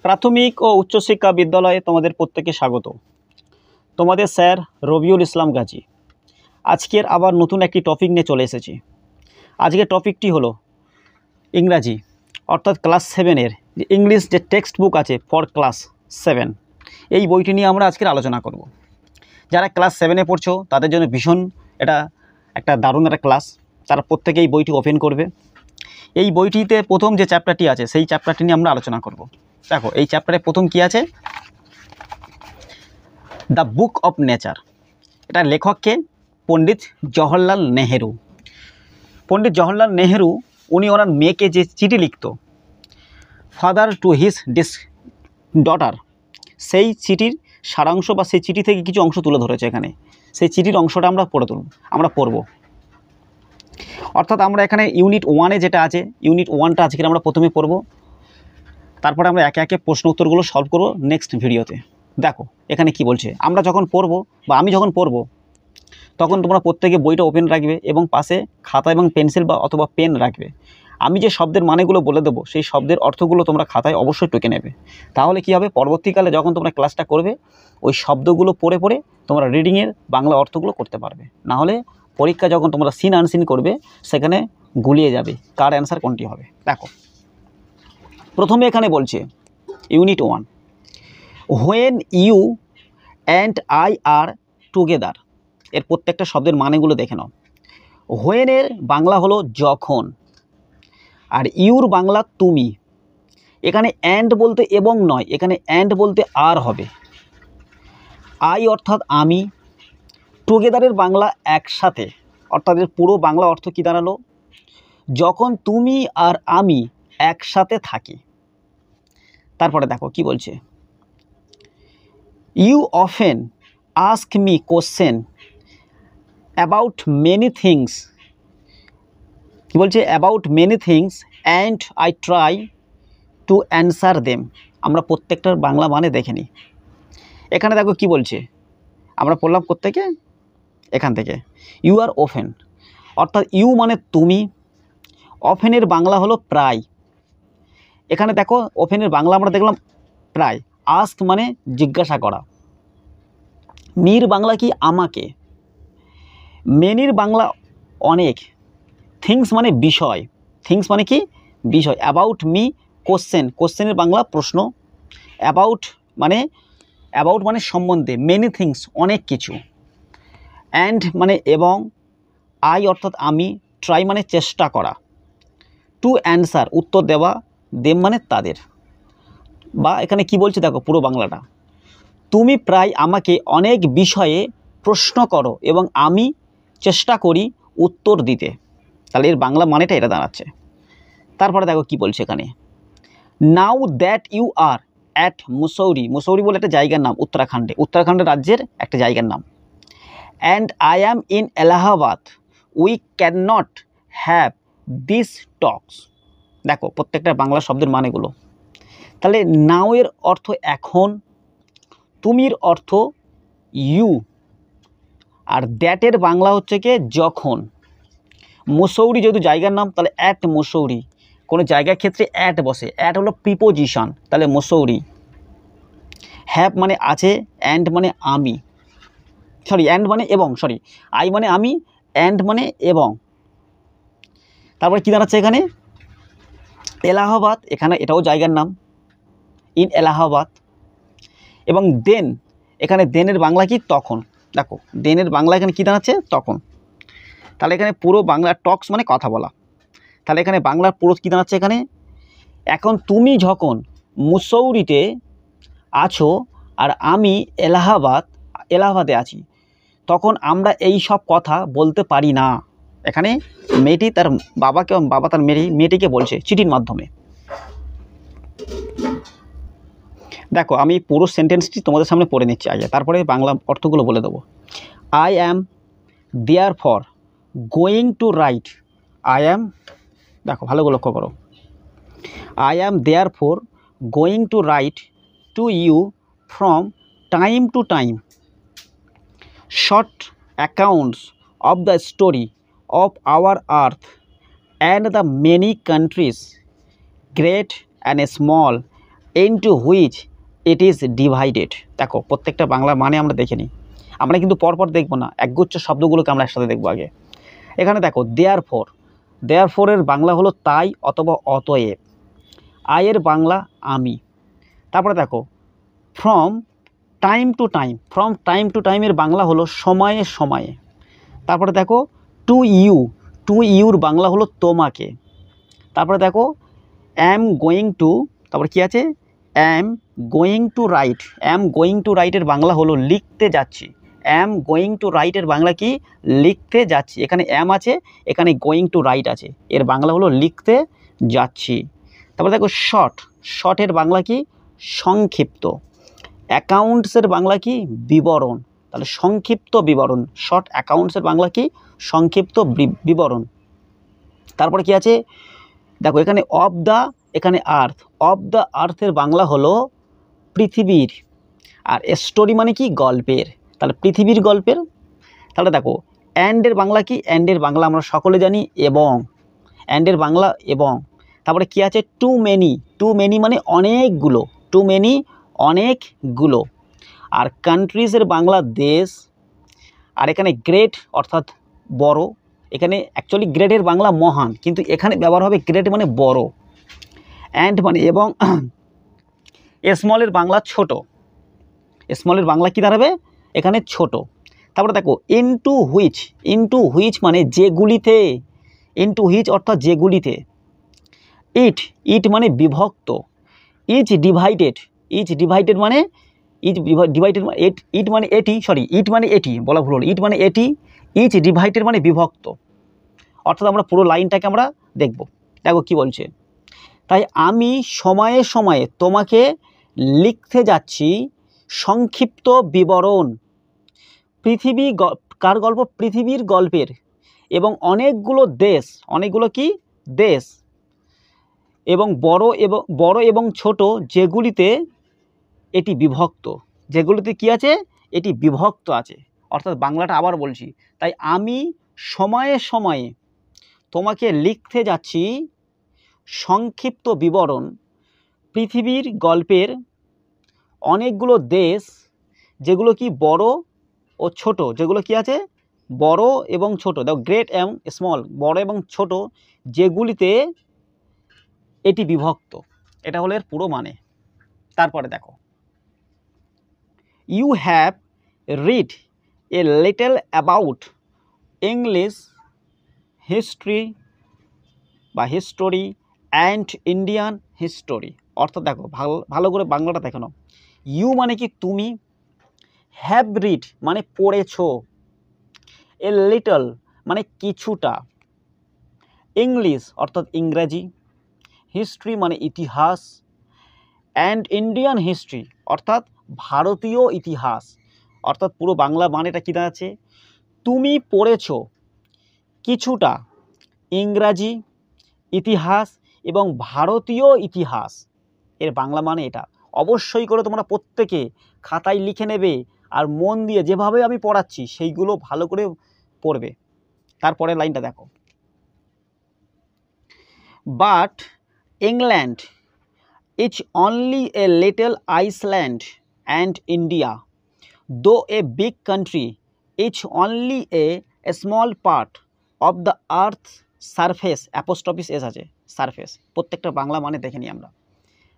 প্রাথমিক ও উচ্চশিক্ষা বিদ্যালয়ে তোমাদের প্রত্যেককে স্বাগত। তোমাদের স্যার রবিউল ইসলাম গাজী। আজকের আবার নতুন একটি টপিক নিয়ে চলে এসেছি। আজকের টপিকটি হলো ইংরাজি, অর্থাৎ ক্লাস 7-এর যে ইংলিশ যে টেক্সট বুক আছে ফর ক্লাস 7, এই বইটি নিয়ে আমরা আজকের আলোচনা করব। যারা ক্লাস 7-এ পড়ছো তাদের জন্য ভীষণ এটা একটা দারুণ একটা ক্লাস। তারা প্রত্যেকে এই বইটি ওপেন করবে। এই বইটিতে প্রথম যে চ্যাপ্টারটি আছে সেই চ্যাপ্টারটি নিয়ে আমরা আলোচনা করব। দেখো, এই চ্যাপ্টারে প্রথম কি আছে? The book of nature. এটা লেখককে পণ্ডিত জওহরলাল নেহেরু। পণ্ডিত জওহরলাল নেহেরু উনি ওনার মেয়েকে যে চিঠি লিখত, ফাদার টু হিজ ডটার, সেই চিঠির সারাংশ বা সেই চিঠি থেকে কিছু অংশ তুলে ধরেছে এখানে। সেই চিঠির অংশটা আমরা পড়ব। অর্থাৎ আমরা এখানে ইউনিট 1-এ যেটা আছে, ইউনিট 1টা আজকে আমরা প্রথমে পড়ব। তারপরে আমরা একে একে প্রশ্ন উত্তরগুলো সলভ করব নেক্সট ভিডিওতে। দেখো এখানে কি বলছে। আমরা যখন পড়ব বা আমি যখন পড়ব তখন তোমরা প্রত্যেকে বইটা ওপেন রাখবে এবং পাশে খাতা এবং পেন্সিল বা অথবা পেন রাখবে। আমি যে শব্দের মানেগুলো বলে দেবো সেই শব্দের অর্থগুলো তোমরা খাতায় অবশ্যই টুকে নেবে। তাহলে কি হবে, পরবর্তীকালে যখন তোমরা ক্লাসটা করবে ওই শব্দগুলো পড়ে পড়ে তোমরা রিডিংয়ের বাংলা অর্থগুলো করতে পারবে। না হলে পরীক্ষা যখন তোমরা সিন আনসিন করবে সেখানে গুলিয়ে যাবে কার অ্যান্সার কোনটি হবে। দেখো প্রথমে এখানে বলছে unit 1, when you and I are together. এর প্রত্যেকটা শব্দের মানেগুলো দেখে নাও। হোয়েনের বাংলা হলো যখন, আর ইউর বাংলা তুমি। এখানে অ্যান্ড বলতে এবং নয়, এখানে অ্যান্ড বলতে আর হবে। আই অর্থাৎ আমি, টুগেদারের বাংলা একসাথে, অর্থাৎ এর পুরো বাংলা অর্থ কী দাঁড়ালো? যখন তুমি আর আমি একসাথে থাকি। তারপরে দেখো কি বলছে, you often ask me question about many things. কি বলছে? About many things and I try to answer them. আমরা প্রত্যেকটার বাংলা মানে দেখে নিই। এখানে দেখো কি বলছে, আমরা পড়লাম প্রত্যেকে এখান থেকে। ইউ আর ওফেন, অর্থাৎ ইউ মানে তুমি, অফেনের বাংলা হলো প্রায়। এখানে দেখো ওপেনের বাংলা আমরা দেখলাম প্রায়। আস্ক মানে জিজ্ঞাসা করা। মির বাংলা কি? আমাকে। মেনির বাংলা অনেক। থিংস মানে বিষয়। থিংস মানে কি? বিষয়। অ্যাবাউট মি কোশ্চেন, কোশ্চেনের বাংলা প্রশ্ন। অ্যাবাউট মানে সম্বন্ধে। মেনি থিংস অনেক কিছু। অ্যান্ড মানে এবং। আই অর্থাৎ আমি। ট্রাই মানে চেষ্টা করা। টু অ্যান্সার উত্তর দেওয়া। দেম মানে তাদের। বা এখানে কি বলছে দেখো পুরো বাংলাটা, তুমি প্রায় আমাকে অনেক বিষয়ে প্রশ্ন করো এবং আমি চেষ্টা করি উত্তর দিতে। তাহলে এর বাংলা মানেটা এটা দাঁড়াচ্ছে। তারপরে দেখো কি বলছে এখানে, now that you are at Mussoorie. Mussoorie বলে একটা জায়গার নাম উত্তরাখণ্ডের রাজ্যের একটা জায়গার নাম। And I am in Allahabad we can not have this talks. দেখো প্রত্যেকটা বাংলা শব্দের মানেগুলো। তাহলে নাও এর অর্থ এখন, তুমির অর্থ ইউ, আর দ্যাটের বাংলা হচ্ছে কি যখন। মুসৌরি যেহেতু জায়গার নাম তাহলে অ্যাট মুসৌরি। কোনো জায়গার ক্ষেত্রে অ্যাট বসে। অ্যাট হলো প্রিপোজিশন, তাহলে মুসৌরি। হ্যাভ মানে আছে, অ্যান্ড মানে আমি, অ্যান্ড মানে এবং, আই মানে আমি, অ্যান্ড মানে এবং। তারপরে কী দাঁড়াচ্ছে এখানে? এলাহাবাদ, এখানে এটাও জায়গার নাম, ইন এলাহাবাদ। এবং দেন, এখানে দেনের বাংলা কি? তখন। দেখো দেনের বাংলা এখানে কী দাঁড়াচ্ছে? তখন। তাহলে এখানে পুরো বাংলা টক্স মানে কথা বলা। তাহলে এখানে বাংলার পুরো কী দাঁড়াচ্ছে এখানে? এখন তুমি যখন মুসৌরিতে আছো আর আমি এলাহাবাদে আছি, তখন আমরা এই সব কথা বলতে পারি না। এখানে মেয়েটি তার বাবা তার মেয়েটিকে বলছে চিঠির মাধ্যমে। দেখো আমি পুরো সেন্টেন্সটি তোমাদের সামনে পড়ে নিচ্ছি আগে, তারপরে বাংলা অর্থগুলো বলে দেবো। I am therefore going to write. I am, দেখো ভালো করে লক্ষ্য করো, I am therefore going to write to you from time to time short accounts of the story of our earth and the many countries, great and small, into which it is divided. দেখো প্রত্যেকটা বাংলা মানে আমরা দেখে নিই, আমরা কিন্তু পরপর দেখবো না, একগুচ্ছ শব্দগুলোকে আমরা একসাথে দেখবো আগে। এখানে দেখো দেয়ারফর, দেয়ারফরের বাংলা হলো তাই অথবা অতএব। আয়ের বাংলা আমি। তারপরে দেখো from time to time, from time to টাইমের বাংলা হলো সময়ে সময়ে। তারপরে দেখো to you, to your Bangla হলো তোমাকে। তারপরে দেখো অ্যাম গোয়িং টু, তারপরে কী আছে am going to right, am going to রাইটের বাংলা হলো লিখতে যাচ্ছি। অ্যাম গোয়িং টু রাইটের বাংলা কি লিখতে যাচ্ছি, এখানে অ্যাম আছে, এখানে গোয়িং টু রাইট আছে, এর বাংলা হলো লিখতে যাচ্ছি। তারপরে দেখো শর্ট, শর্টের বাংলা কি সংক্ষিপ্ত। অ্যাকাউন্টসের বাংলা কি বিবরণ, তাহলে সংক্ষিপ্ত বিবরণ। শর্ট অ্যাকাউন্টসের বাংলা কি সংক্ষিপ্ত বিবরণ। তারপরে কি আছে দেখো এখানে অফ দ্য, এখানে আর্থ, অফ দ্য আর্থের বাংলা হলো পৃথিবীর। আর স্টোরি মানে কি গল্পের, তাহলে পৃথিবীর গল্পের। তাহলে দেখো অ্যান্ডের বাংলা কি, অ্যান্ডের বাংলা আমরা সকলে জানি এবং, অ্যান্ডের বাংলা এবং। তারপরে কি আছে টু মেনি, টু মেনি মানে অনেকগুলো, টু মেনি অনেকগুলো। আর কান্ট্রিজের বাংলা দেশ। আর এখানে গ্রেট অর্থাৎ বড়, এখানে অ্যাকচুয়ালি গ্রেটের বাংলা মহান, কিন্তু এখানে ব্যবহার হবে গ্রেট মানে বড়, অ্যান্ড মানে এবং। স্মলের বাংলা ছোট, স্মলের বাংলা কি দাঁড়াবে এখানে ছোট। তারপরে দেখো ইনটু হুইচ, ইনটু হুইচ মানে যেগুলিতে, ইনটু হুইচ অর্থাৎ যেগুলিতে। ইট, ইট মানে বিভক্ত। ইচ ডিভাইডেড, ইচ ডিভাইডেড মানে ইচ ডিভাইডেড, ইট মানে এটি, সরি ইট মানে এটি, বলা ভুল হলো, ইট মানে এটি। ইচ ডিভাইডেড মানে বিভক্ত। অর্থাৎ আমরা পুরো লাইনটাকে আমরা দেখব। দেখো কি বলছে, তাই আমি সময়ে সময়ে তোমাকে লিখতে যাচ্ছি সংক্ষিপ্ত বিবরণ পৃথিবী, কার গল্প পৃথিবীর গল্পের, এবং অনেকগুলো দেশ, অনেকগুলো কি দেশ, এবং বড় এবং ছোট যেগুলিতে এটি বিভক্ত, যেগুলিতে কি আছে এটি বিভক্ত আছে। অর্থাৎ বাংলাটা আবার বলছি, তাই আমি সময়ে সময়ে তোমাকে লিখতে যাচ্ছি সংক্ষিপ্ত বিবরণ পৃথিবীর গল্পের অনেকগুলো দেশ, যেগুলো কি বড় ও ছোট, যেগুলো কি আছে বড় এবং ছোট। দেখো গ্রেট এবং স্মল, বড় এবং ছোট যেগুলিতে এটি বিভক্ত, এটা হলো এর পুরো মানে। তারপরে দেখো you have read a little about English history বা হিস্টোরি অ্যান্ড ইন্ডিয়ান হিস্টোরি। অর্থাৎ দেখো ভালো করে বাংলাটা দেখো না। ইউ মানে কি তুমি, হ্যাভ রিড মানে পড়েছো, এ লিটল মানে কিছুটা, ইংলিশ অর্থাৎ ইংরাজি, হিস্ট্রি মানে ইতিহাস, অ্যান্ড ইন্ডিয়ান হিস্ট্রি অর্থাৎ ভারতীয় ইতিহাস। অর্থাৎ পুরো বাংলা মানেটা কী দাঁড়াচ্ছে, তুমি পড়েছো কিছুটা ইংরাজি, ইতিহাস এবং ভারতীয় ইতিহাস, এর বাংলা মানে এটা। অবশ্যই করে তোমরা প্রত্যেকে খাতায় লিখে নেবে আর মন দিয়ে যেভাবে আমি পড়াচ্ছি সেইগুলো ভালো করে পড়বে। তারপরে লাইনটা দেখো, but England is only a little island and India though a big country is only a small part of the earth surface, apostrophes S আছে সারফেস। প্রত্যেকটা বাংলা মানে দেখে নিই আমরা।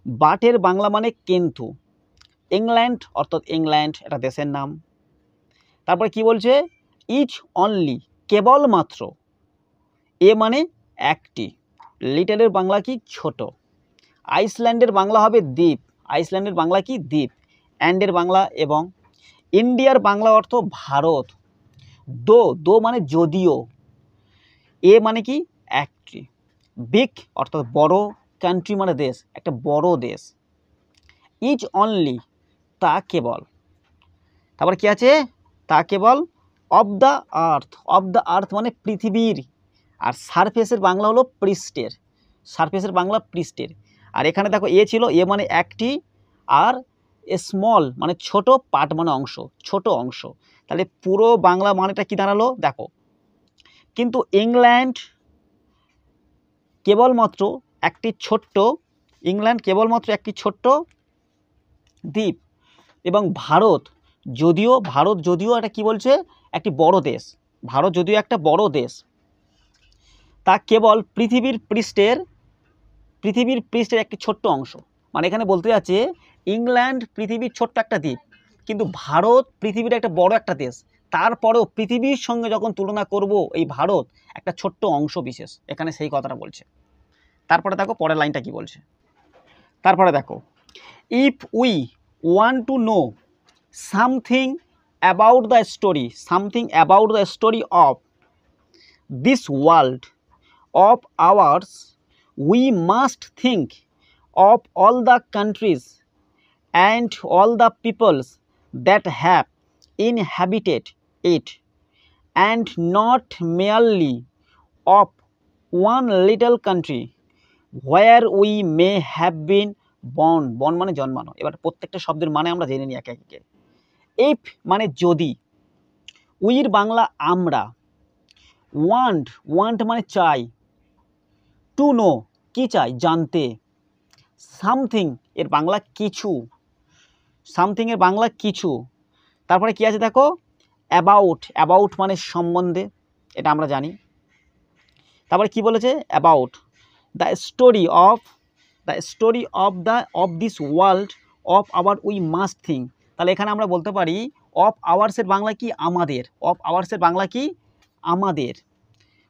বাটের বাংলা মানে কিন্তু, ইংল্যান্ড অর্থাৎ ইংল্যান্ড এটা দেশের নাম। তারপরে কি বলছে ইচ অনলি কেবলমাত্র, এ মানে একটি, লিটলের বাংলা কি ছোট, আইসল্যান্ডের বাংলা হবে দ্বীপ, আইসল্যান্ডের বাংলা কি দ্বীপ, অ্যান্ডের বাংলা এবং, ইন্ডিয়ার বাংলা অর্থ ভারত, দো মানে যদিও, এ মানে কি একটি, বিগ অর্থাৎ বড়, কান্ট্রি মানে দেশ, একটা বড় দেশ, ইজ অনলি তা কেবল, তারপর কি আছে তা কেবল, of the earth, of the earth মানে পৃথিবীর, আর সারফেসের বাংলা হলো পৃষ্ঠের, সারফেসের বাংলা পৃষ্ঠের। আর এখানে দেখো এ ছিল, এ মানে একটি, আর স্মল মানে ছোট, পার্ট মানে অংশ, ছোট অংশ। তাহলে পুরো বাংলা মানেটা কি দাঁড়ালো দেখো, কিন্তু ইংল্যান্ড কেবলমাত্র একটি ছোট্ট ইংল্যান্ড কেবলমাত্র একটি ছোট্ট দ্বীপ, এবং ভারত যদিও এটা কি বলছে, একটি বড় দেশ। ভারত যদিও একটা বড় দেশ, তা কেবল পৃথিবীর পৃষ্ঠের একটি ছোট্ট অংশ। মানে এখানে বলতে যাচ্ছে ইংল্যান্ড পৃথিবীর ছোট্ট একটা দ্বীপ, কিন্তু ভারত পৃথিবীর একটা বড় একটা দেশ। তারপরেও পৃথিবীর সঙ্গে যখন তুলনা করব, এই ভারত একটা ছোট্ট অংশ বিশেষ, এখানে সেই কথাটা বলছে। তারপরে দেখো পরের লাইনটা কি বলছে। তারপরে দেখো, if we want to know something about the story of this world of ours, we must think of all the countries and all the peoples that have inhabited it, and not merely of one little country where we may have been born মানে জন্মানো। এবার প্রত্যেকটা শব্দের মানে আমরা জেনে নিই একে একে। ইফ মানে যদি, উইর বাংলা আমরা, ওয়ান্ট মানে চাই, টু নো কি চাই, জানতে, সামথিং এর বাংলা কিছু, তারপরে কি আছে দেখো, অ্যাবাউট মানে সম্বন্ধে, এটা আমরা জানি। তারপরে কি বলেছে, about the story of this world of our we must think. তাহলে এখানে আমরা বলতে পারি অফ আওয়ার্সের বাংলা কি, আমাদের।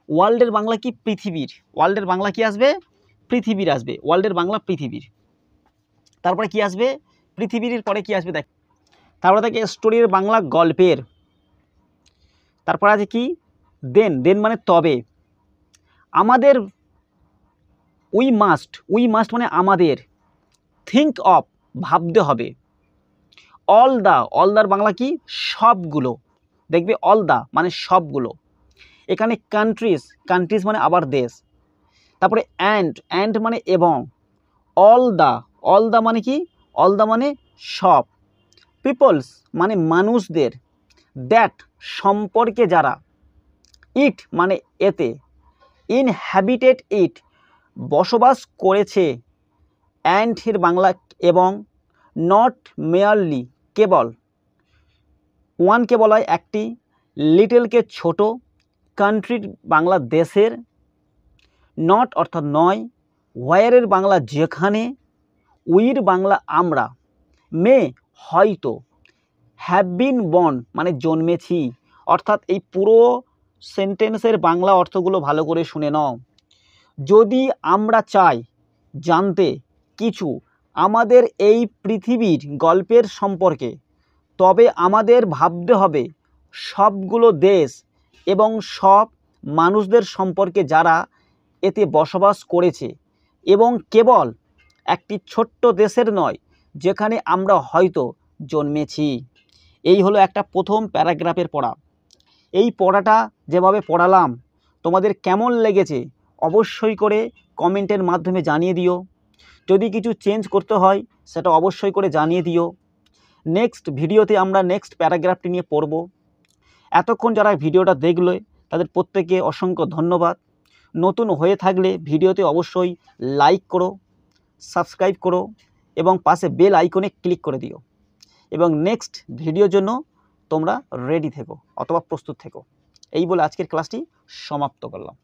ওয়ার্ল্ডের বাংলা কি, পৃথিবীর। ওয়ার্ল্ডের বাংলা কি আসবে, পৃথিবীর আসবে। ওয়ার্ল্ডের বাংলা পৃথিবীর। তারপরে কি আসবে, পৃথিবীর পরে কি আসবে দেখ, তারপরে দেখে স্টোরির বাংলা গল্পের। তারপরে আছে কি, দেন মানে তবে। আমাদের, উই মাস্ট মানে আমাদের, থিঙ্ক অফ ভাবতে হবে, অলদার বাংলা কি, সবগুলো। দেখবে অল দা মানে সবগুলো। এখানে কান্ট্রিজ মানে আবার দেশ। তারপরে অ্যান্ড মানে এবং, অল দা মানে কি, অল দা মানে সব, পিপলস মানে মানুষদের, দ্যাট সম্পর্কে যারা, ইট মানে এতে, ইনহ্যাবিটেড ইট বসবাস করেছে, অ্যান্ড এর বাংলা এবং, নট মেয়ারলি কেবল, ওয়ানকে বলা হয় একটি, লিটলকে ছোট, কান্ট্রির বাংলা দেশের, নট অর্থাৎ নয়, হোয়ারের বাংলা যেখানে, উইর বাংলা আমরা, মে হয়তো, হ্যাভ বিন বর্ন মানে জন্মেছি। অর্থাৎ এই পুরো সেন্টেন্সের বাংলা অর্থগুলো ভালো করে শুনে নাও। যদি আমরা চাই জানতে কিছু আমাদের এই পৃথিবীর গল্পের সম্পর্কে, তবে আমাদের ভাবতে হবে সবগুলো দেশ এবং সব মানুষদের সম্পর্কে যারা এতে বসবাস করেছে, এবং কেবল একটি ছোট্ট দেশের নয় যেখানে আমরা হয়তো জন্মেছি। এই হলো একটা প্রথম প্যারাগ্রাফের পড়া। এই পড়াটা যেভাবে পড়ালাম তোমাদের কেমন লেগেছে অবশ্যই করে কমেন্টের মাধ্যমে জানিয়ে দিও। যদি কিছু চেঞ্জ করতে হয় সেটা অবশ্যই করে জানিয়ে দিও। নেক্সট ভিডিওতে আমরা নেক্সট প্যারাগ্রাফটি নিয়ে পড়ব। এতক্ষণ যারা ভিডিওটা দেখলে তাদের প্রত্যেককে অসংখ্য ধন্যবাদ। নতুন হয়ে থাকলে ভিডিওতে অবশ্যই লাইক করো, সাবস্ক্রাইব করো এবং পাশে বেল আইকনে ক্লিক করে দিও, এবং নেক্সট ভিডিওর জন্য তোমরা রেডি থেকো অথবা প্রস্তুত থেকো। এই বলে আজকের ক্লাসটি সমাপ্ত করলাম।